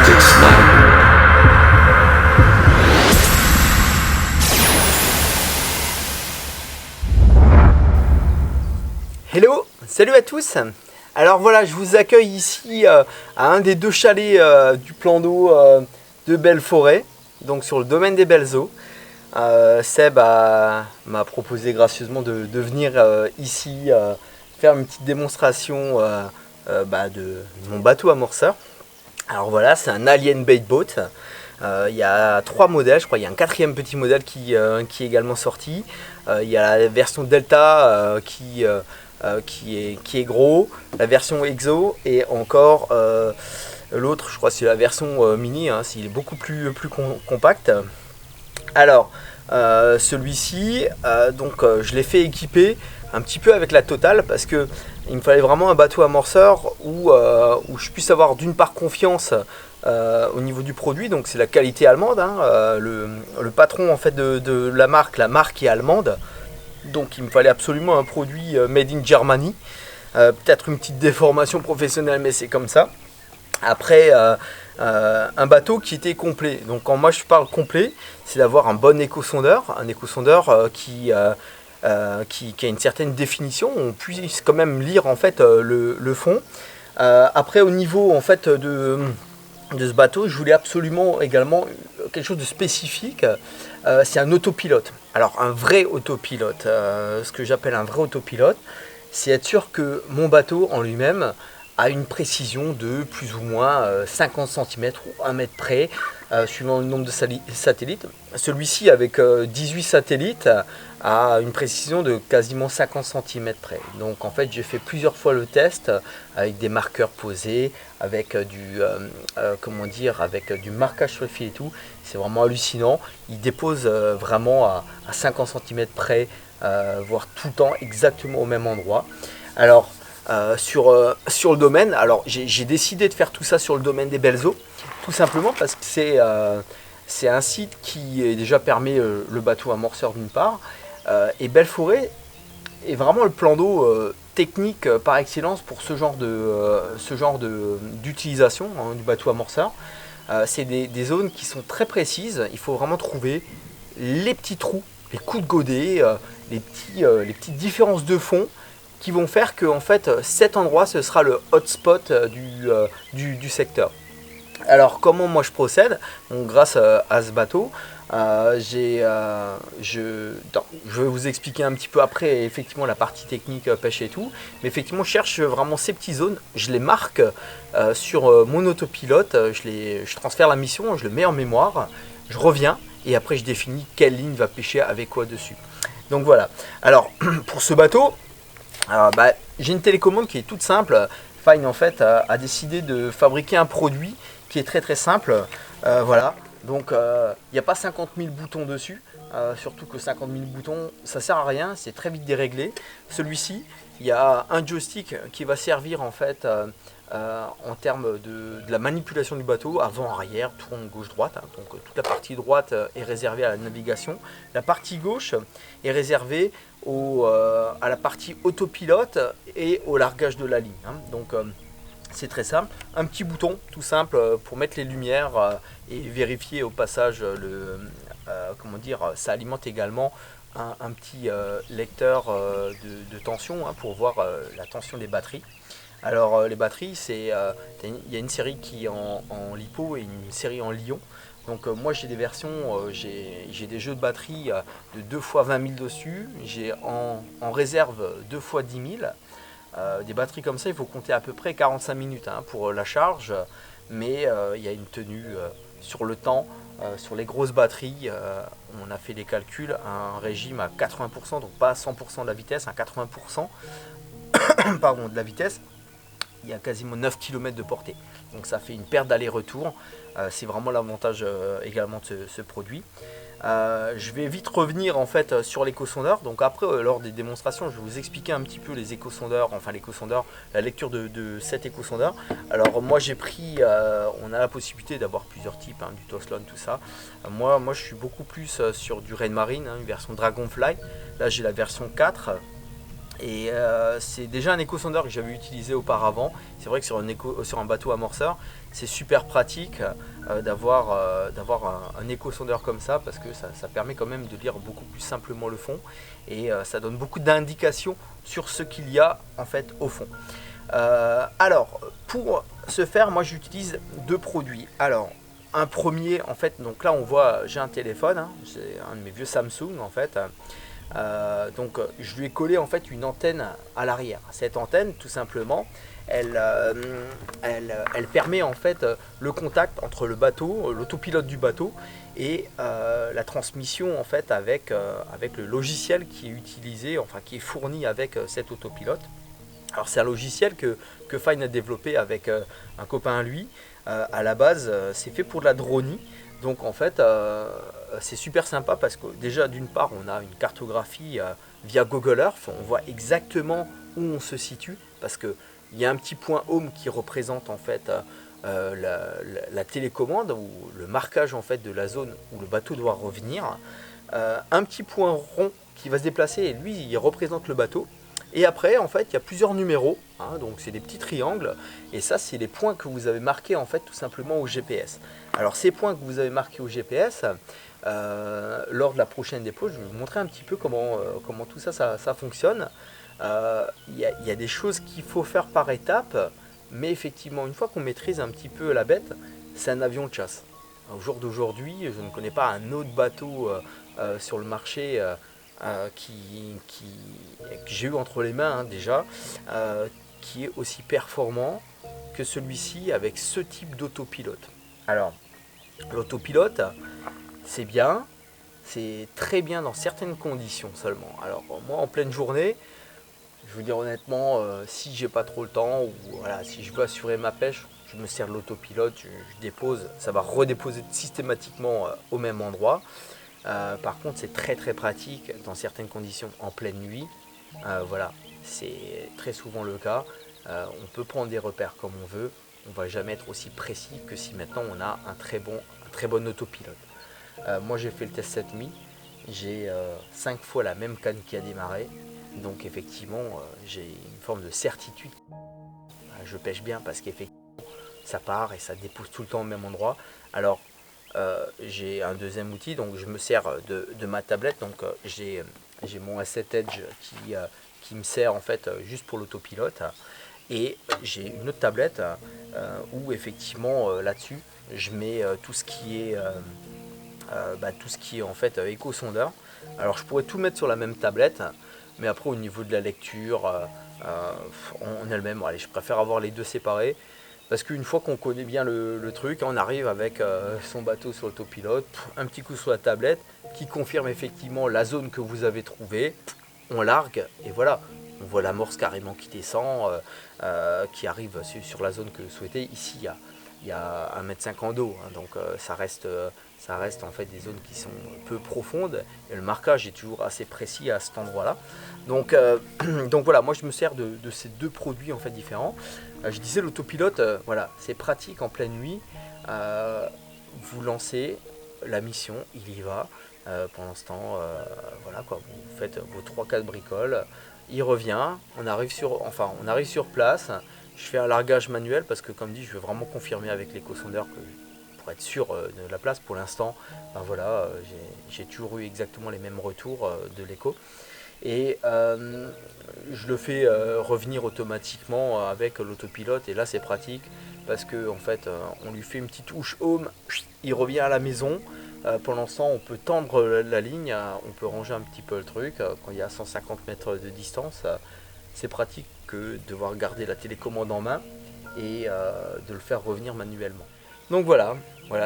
Romantic Smile. Hello, salut à tous. Alors voilà, je vous accueille ici à un des deux chalets du plan d'eau de Belforêt, donc sur le domaine des Belles Eaux. Seb m'a proposé gracieusement de venir ici faire une petite démonstration de mon bateau amorceur. Alors voilà, c'est un Alien Bait Boat. Il y a 3 modèles, je crois. Il y a un 4e petit modèle qui est également sorti. Il y a la version Delta qui est gros, la version Exo et encore l'autre, je crois que c'est la version mini, hein, il est beaucoup plus compact. Alors celui-ci, je l'ai fait équiper un petit peu avec la Total parce que il me fallait vraiment un bateau amorceur où je puisse avoir d'une part confiance au niveau du produit, donc c'est la qualité allemande, hein, le patron en fait de la marque est allemande. Donc il me fallait absolument un produit made in Germany. Peut-être une petite déformation professionnelle, mais c'est comme ça. Après, un bateau qui était complet. Donc quand moi je parle complet, c'est d'avoir un bon éco-sondeur. Un éco-sondeur qui a une certaine définition. On puisse quand même lire en fait le fond. Après au niveau en fait de ce bateau, je voulais absolument également quelque chose de spécifique. C'est un autopilote. Alors un vrai autopilote, ce que j'appelle un vrai autopilote, c'est être sûr que mon bateau en lui-même a une précision de plus ou moins 50 cm ou 1 mètre près, suivant le nombre de satellites. Celui-ci avec 18 satellites a une précision de quasiment 50 cm près. Donc en fait j'ai fait plusieurs fois le test avec des marqueurs posés, avec du marquage sur le fil et tout. C'est vraiment hallucinant. Il dépose vraiment à 50 cm près, voire tout le temps exactement au même endroit. Alors sur le domaine, alors j'ai décidé de faire tout ça sur le domaine des Belles Eaux, tout simplement parce que c'est un site qui déjà permet le bateau amorceur d'une part, et Belforêt est vraiment le plan d'eau technique par excellence pour ce genre d'utilisation, hein, du bateau amorceur. C'est des zones qui sont très précises. Il faut vraiment trouver les petits trous, les coups de godet, les petites différences de fond qui vont faire que en fait, cet endroit ce sera le hotspot du secteur. Alors comment moi je procède? Donc, grâce à ce bateau, je vais vous expliquer un petit peu après effectivement la partie technique pêche et tout, mais effectivement je cherche vraiment ces petites zones, je les marque sur mon autopilote, je transfère la mission, je le mets en mémoire, je reviens et après je définis quelle ligne va pêcher avec quoi dessus. Donc voilà. Alors pour ce bateau, j'ai une télécommande qui est toute simple. Fine en fait a décidé de fabriquer un produit qui est très très simple. Voilà. Donc il n'y a pas 50 000 boutons dessus. Surtout que 50 000 boutons, ça sert à rien, c'est très vite déréglé. Celui-ci, il y a un joystick qui va servir en fait en termes de la manipulation du bateau, avant, arrière, tourne gauche-droite. Hein. Donc toute la partie droite est réservée à la navigation. La partie gauche est réservée à la partie autopilote et au largage de la ligne. Hein. Donc c'est très simple. Un petit bouton tout simple pour mettre les lumières et vérifier au passage ça alimente également un petit lecteur de tension, hein, pour voir la tension des batteries. Alors les batteries, il y a une série qui est en lipo et une série en Li-ion. Donc moi j'ai des versions, j'ai des jeux de batterie de 2 x 20 000 dessus. J'ai en réserve 2 x 10 000. Des batteries comme ça, il faut compter à peu près 45 minutes, hein, pour la charge. Mais il y a une tenue sur le temps. Sur les grosses batteries, on a fait les calculs, un régime à 80%, donc pas à 100% de la vitesse, à 80% pardon, de la vitesse. Il y a quasiment 9 km de portée. Donc ça fait une perte d'aller-retour. C'est vraiment l'avantage également de ce produit. Je vais vite revenir en fait sur l'éco-sondeur. Donc après, lors des démonstrations, je vais vous expliquer un petit peu les éco-sondeurs, la lecture de cet éco-sondeur. Alors moi j'ai pris, on a la possibilité d'avoir plusieurs types, hein, du Toslon, tout ça. Moi je suis beaucoup plus sur du Rhein Marine, hein, une version Dragonfly. Là j'ai la version 4. Et c'est déjà un éco-sondeur que j'avais utilisé auparavant. C'est vrai que sur un bateau amorceur, c'est super pratique d'avoir un éco-sondeur comme ça parce que ça permet quand même de lire beaucoup plus simplement le fond et ça donne beaucoup d'indications sur ce qu'il y a en fait au fond. Alors, pour ce faire, moi j'utilise deux produits. Alors, un premier, en fait, donc là on voit, j'ai un téléphone, hein, c'est un de mes vieux Samsung en fait. Donc je lui ai collé en fait une antenne à l'arrière. Cette antenne, tout simplement, elle permet en fait le contact entre le bateau, l'autopilote du bateau et la transmission en fait avec le logiciel qui est utilisé, enfin qui est fourni avec cet autopilote. Alors c'est un logiciel que Fine a développé avec un copain à lui. À la base, c'est fait pour de la dronie. Donc en fait, c'est super sympa parce que déjà d'une part, on a une cartographie via Google Earth. On voit exactement où on se situe parce qu'il y a un petit point home qui représente en fait la télécommande ou le marquage en fait de la zone où le bateau doit revenir. Un petit point rond qui va se déplacer et lui, il représente le bateau. Et après, en fait, il y a plusieurs numéros, hein, donc c'est des petits triangles, et ça, c'est les points que vous avez marqués, en fait, tout simplement au GPS. Alors, ces points que vous avez marqués au GPS, lors de la prochaine dépôt, je vais vous montrer un petit peu comment tout ça, ça fonctionne. Il y a des choses qu'il faut faire par étapes, mais effectivement, une fois qu'on maîtrise un petit peu la bête, c'est un avion de chasse. Au jour d'aujourd'hui, je ne connais pas un autre bateau sur le marché que j'ai eu entre les mains, hein, déjà, qui est aussi performant que celui-ci avec ce type d'autopilote. Alors, l'autopilote, c'est bien, c'est très bien dans certaines conditions seulement. Alors, moi, en pleine journée, je vous dire honnêtement, si j'ai pas trop le temps ou voilà, si je veux assurer ma pêche, je me sers de l'autopilote, je dépose, ça va redéposer systématiquement au même endroit. Par contre, c'est très très pratique dans certaines conditions en pleine nuit. Voilà, c'est très souvent le cas. On peut prendre des repères comme on veut. On va jamais être aussi précis que si maintenant on a un très bon autopilote. Moi, j'ai fait le test cette nuit. J'ai 5 fois la même canne qui a démarré. Donc effectivement, j'ai une forme de certitude. Je pêche bien parce qu'effectivement, ça part et ça dépose tout le temps au même endroit. Alors, j'ai un deuxième outil, donc je me sers de ma tablette. Donc j'ai mon Asset Edge qui me sert en fait juste pour l'autopilote. Et j'ai une autre tablette où effectivement là-dessus, je mets tout ce qui est en fait éco-sondeur. Alors je pourrais tout mettre sur la même tablette, mais après au niveau de la lecture en elle-même, allez, je préfère avoir les deux séparés. Parce qu'une fois qu'on connaît bien le truc, on arrive avec son bateau sur l'autopilote, un petit coup sur la tablette qui confirme effectivement la zone que vous avez trouvée, on largue et voilà, on voit l'amorce carrément qui descend, qui arrive sur la zone que vous souhaitez. Ici, il y a 1,50 m d'eau, hein, donc ça reste en fait des zones qui sont peu profondes et le marquage est toujours assez précis à cet endroit-là. Donc, donc voilà, moi je me sers de ces deux produits en fait différents. Je disais l'autopilote, voilà, c'est pratique en pleine nuit. Vous lancez la mission, il y va. Pendant ce temps, voilà quoi, vous faites vos 3-4 bricoles. Il revient, on arrive sur place. Je fais un largage manuel parce que comme dit, je veux vraiment confirmer avec l'éco-sondeur pour être sûr de la place. Pour l'instant, ben voilà, j'ai toujours eu exactement les mêmes retours de l'éco. Et je le fais revenir automatiquement avec l'autopilote et là c'est pratique parce que en fait on lui fait une petite touche home, il revient à la maison. Pendant ce temps on peut tendre la ligne, on peut ranger un petit peu le truc quand il y a 150 mètres de distance. C'est pratique que de devoir garder la télécommande en main et de le faire revenir manuellement. Donc voilà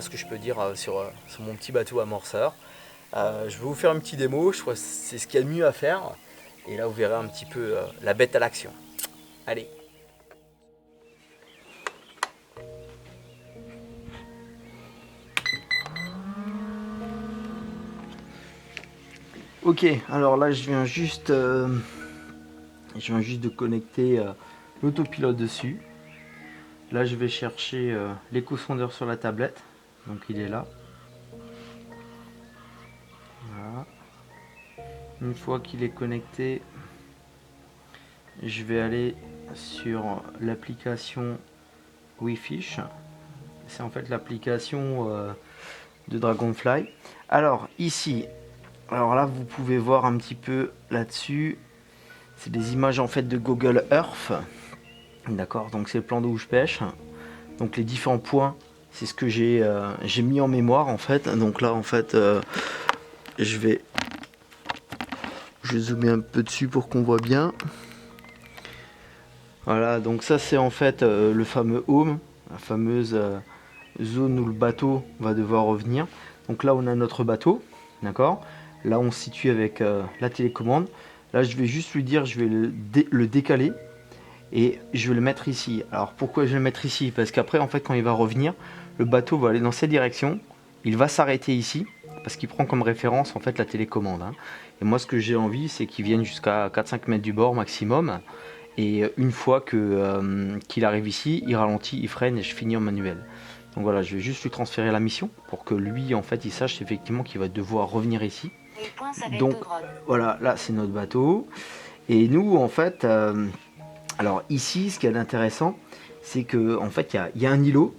ce que je peux dire sur mon petit bateau amorceur. Je vais vous faire une petite démo, je crois que c'est ce qu'il y a de mieux à faire. Et là, vous verrez un petit peu la bête à l'action. Allez. Ok, alors là, je viens juste de connecter l'autopilote dessus. Là, je vais chercher l'éco-sondeur sur la tablette. Donc, il est là. Voilà. Une fois qu'il est connecté, je vais aller sur l'application WeFish. C'est en fait l'application de Dragonfly. Alors ici, alors là vous pouvez voir un petit peu là-dessus. C'est des images en fait de Google Earth. D'accord, donc c'est le plan d'eau où je pêche. Donc les différents points, c'est ce que j'ai mis en mémoire en fait. Donc là en fait, je zoomer un peu dessus pour qu'on voit bien. Voilà, donc ça c'est en fait le fameux home, la fameuse zone où le bateau va devoir revenir. Donc là on a notre bateau, d'accord. Là on se situe avec la télécommande. Là je vais juste lui dire, je vais le décaler et je vais le mettre ici. Alors pourquoi je vais le mettre ici? Parce qu'après en fait quand il va revenir, le bateau va aller dans cette direction, il va s'arrêter ici parce qu'il prend comme référence en fait la télécommande, hein. Et moi ce que j'ai envie c'est qu'il vienne jusqu'à 4-5 mètres du bord maximum. Et une fois qu'il arrive ici, il ralentit, il freine et je finis en manuel. Donc voilà, je vais juste lui transférer la mission pour que lui en fait il sache effectivement qu'il va devoir revenir ici. Donc voilà, là c'est notre bateau. Et nous en fait, alors ici ce qu'il y a d'intéressant, c'est que en fait il y a un îlot.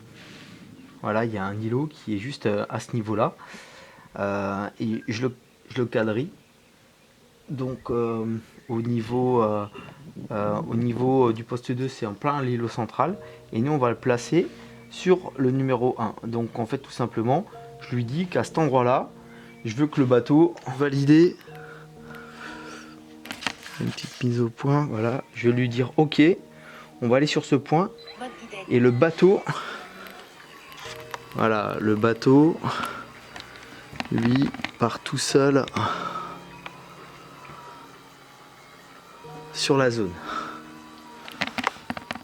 Voilà, il y a un îlot qui est juste à ce niveau-là. Et je le quadrille. Donc au niveau du poste 2, c'est en plein l'îlot central. Et nous, on va le placer sur le numéro 1. Donc en fait, tout simplement, je lui dis qu'à cet endroit-là, je veux que le bateau valide une petite mise au point. Voilà, je vais lui dire OK, on va aller sur ce point. Et le bateau, voilà, le bateau, lui, part tout seul sur la zone.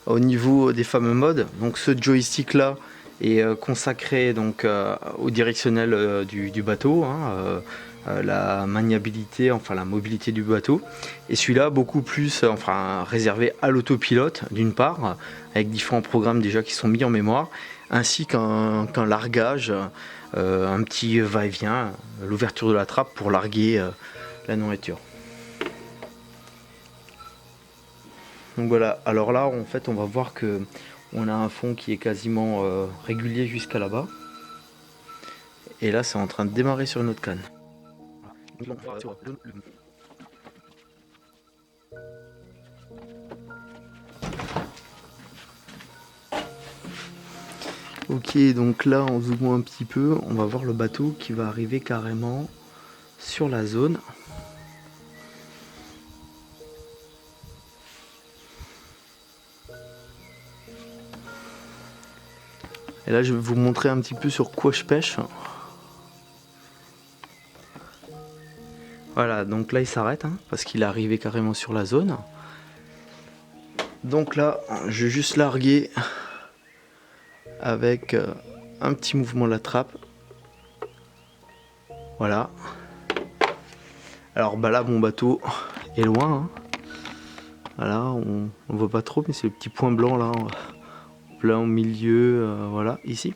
Au niveau des fameux modes, donc ce joystick là est consacré donc au directionnel du bateau, hein, la maniabilité, enfin la mobilité du bateau, et celui-là beaucoup plus enfin réservé à l'autopilote d'une part, avec différents programmes déjà qui sont mis en mémoire, ainsi qu'un largage, un petit va-et-vient, l'ouverture de la trappe pour larguer la nourriture. Donc voilà, alors là en fait on va voir que on a un fond qui est quasiment régulier jusqu'à là-bas. Et là c'est en train de démarrer sur une autre canne. Ok, donc là en zoomant un petit peu, on va voir le bateau qui va arriver carrément sur la zone. Et là je vais vous montrer un petit peu sur quoi je pêche. Voilà, donc là il s'arrête hein, parce qu'il est arrivé carrément sur la zone. Donc là je vais juste larguer avec un petit mouvement de la trappe. Voilà. Alors bah là mon bateau est loin. Hein. Voilà, on voit pas trop, mais c'est le petit point blanc là. Plein au milieu, voilà, ici.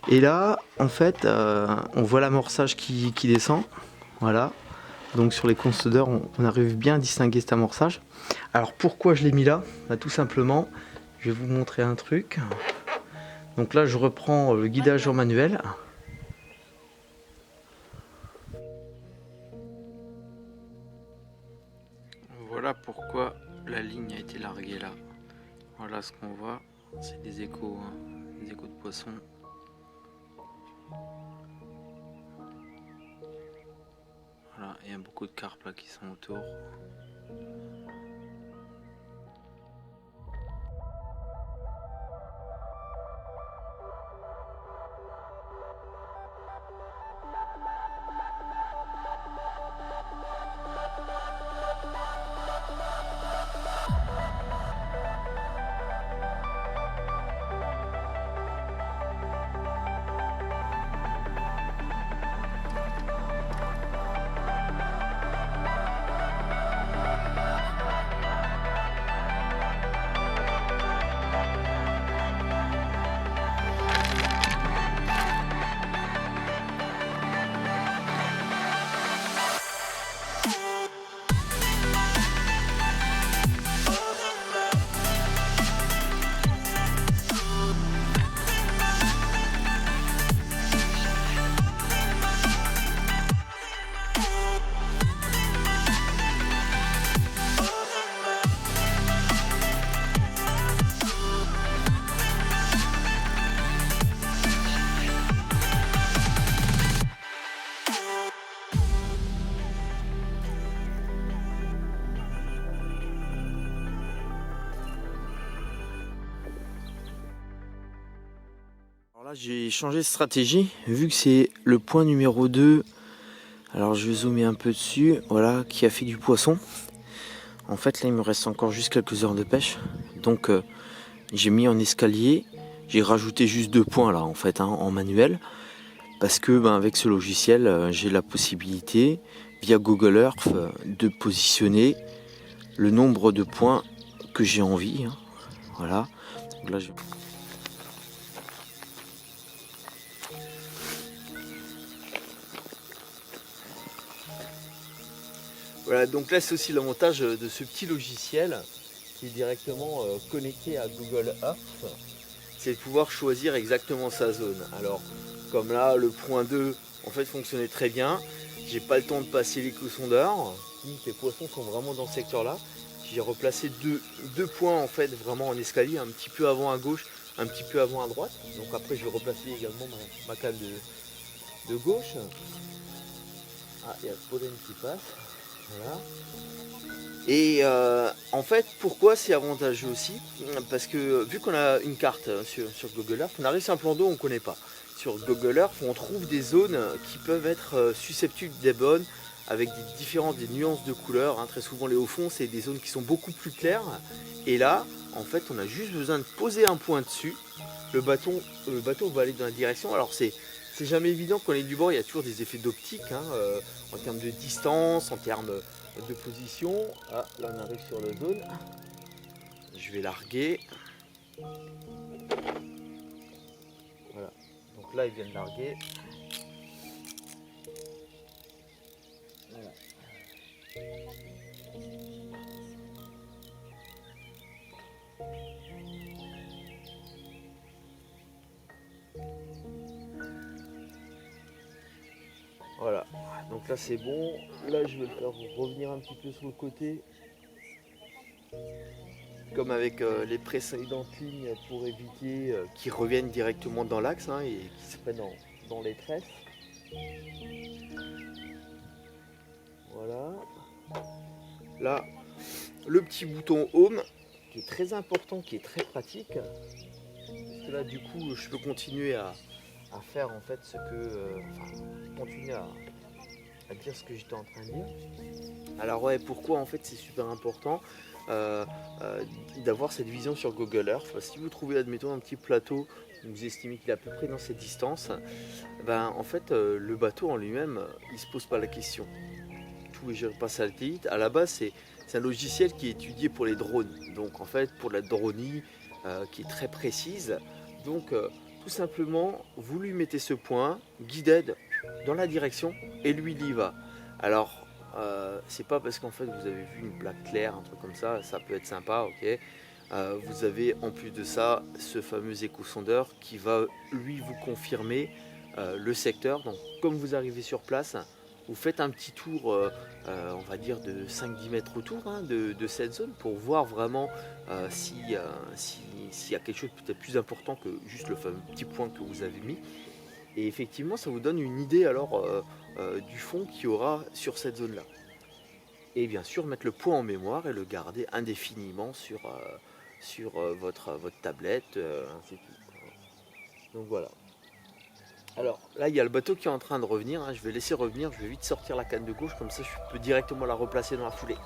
Et là, en fait, on voit l'amorçage qui descend. Voilà. Donc sur les consteurs, on arrive bien à distinguer cet amorçage. Alors pourquoi je l'ai mis là? Bah, tout simplement, je vais vous montrer un truc. Donc là, je reprends le guidage en manuel. Voilà pourquoi la ligne a été larguée là. Voilà ce qu'on voit. C'est des échos, hein, des échos de poissons. Voilà, il y a beaucoup de carpes là qui sont autour. Là j'ai changé de stratégie, vu que c'est le point numéro 2. Alors je vais zoomer un peu dessus, voilà, qui a fait du poisson. En fait là il me reste encore juste quelques heures de pêche. Donc j'ai mis en escalier, j'ai rajouté juste 2 points là en fait, en manuel. Parce que avec ce logiciel j'ai la possibilité via Google Earth de positionner le nombre de points que j'ai envie. Voilà. Donc là, voilà, donc là c'est aussi l'avantage de ce petit logiciel qui est directement connecté à Google Earth, c'est de pouvoir choisir exactement sa zone. Alors comme là le point 2 en fait fonctionnait très bien, j'ai pas le temps de passer l'échosondeur, donc les poissons sont vraiment dans ce secteur là. J'ai replacé deux points en fait vraiment en escalier, un petit peu avant à gauche, un petit peu avant à droite. Donc après je vais replacer également ma canne de gauche. Ah, il y a le pollen qui passe. Voilà. Et en fait, pourquoi c'est avantageux aussi? Parce que vu qu'on a une carte sur Google Earth, on arrive sur un plan d'eau on ne connaît pas. Sur Google Earth, on trouve des zones qui peuvent être susceptibles d'ébène avec des nuances de couleurs. Très souvent, les hauts fonds, c'est des zones qui sont beaucoup plus claires. Et là, en fait, on a juste besoin de poser un point dessus. Le bateau va aller dans la direction. Alors, c'est jamais évident quand on est du bord, il y a toujours des effets d'optique en termes de distance, en termes de position. Ah, là on arrive sur la zone. Je vais larguer. Voilà. Donc là il vient de larguer. Voilà. Voilà, donc là c'est bon. Là je vais le faire revenir un petit peu sur le côté. Comme avec les précédentes lignes pour éviter qu'ils reviennent directement dans l'axe et qu'ils se prennent dans les tresses. Voilà. Là, le petit bouton Home qui est très important, qui est très pratique. Parce que là du coup je peux continuer à faire en fait ce que. Continuer à dire ce que j'étais en train de dire. Alors ouais, pourquoi en fait c'est super important d'avoir cette vision sur Google Earth. Si vous trouvez admettons un petit plateau, vous estimez qu'il est à peu près dans cette distance, en fait le bateau en lui-même il se pose pas la question. Tout est géré par satellite. À la base c'est un logiciel qui est étudié pour les drones, donc en fait pour la dronie qui est très précise. Donc tout simplement vous lui mettez ce point guided dans la direction et lui il y va. Alors c'est pas parce qu'en fait vous avez vu une plaque claire, un truc comme ça peut être sympa, ok. Vous avez en plus de ça ce fameux échosondeur qui va lui vous confirmer le secteur. Donc comme vous arrivez sur place, vous faites un petit tour on va dire de 5-10 mètres autour de cette zone pour voir vraiment s'il y a quelque chose peut-être plus important que juste le fameux petit point que vous avez mis. Et effectivement ça vous donne une idée alors du fond qu'il y aura sur cette zone là. Et bien sûr mettre le point en mémoire et le garder indéfiniment sur votre tablette, ainsi de suite. Donc voilà. Alors là il y a le bateau qui est en train de revenir, je vais laisser revenir, je vais vite sortir la canne de gauche, comme ça je peux directement la replacer dans la foulée.